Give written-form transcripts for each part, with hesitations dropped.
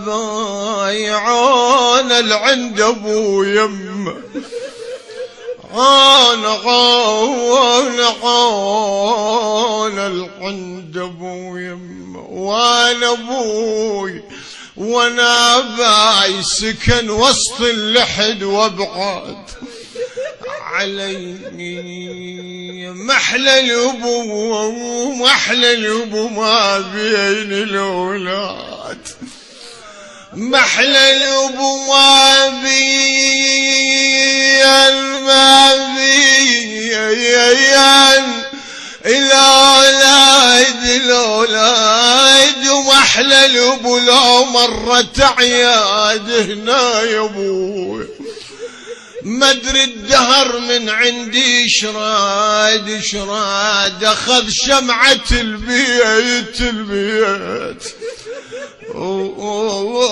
باي عانى العند ابو يمه، عانى العند ابو يمه، وانا ابوي وانا باي سكن وسط اللحد وابعد عليني، محلى الابو ما بين الاولاد، محلى الابو ما بين الاولاد، ومحلى الابو لو مرت عياد هنا يا ابوي، مدري الدهر من عندي شراد اخذ شمعة البيت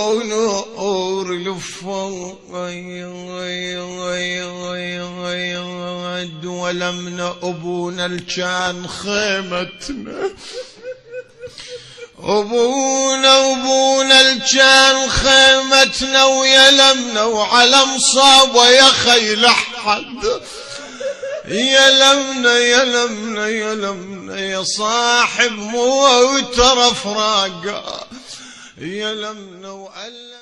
ونور الفؤاد، ولمنا ابونا الكان خيمتنا، ابونا الكان خيمتنا، ويلمنا وعلى مصابه يا خيل احد، يلمنا يا صاحب موت رفراقه، يلمنا وألم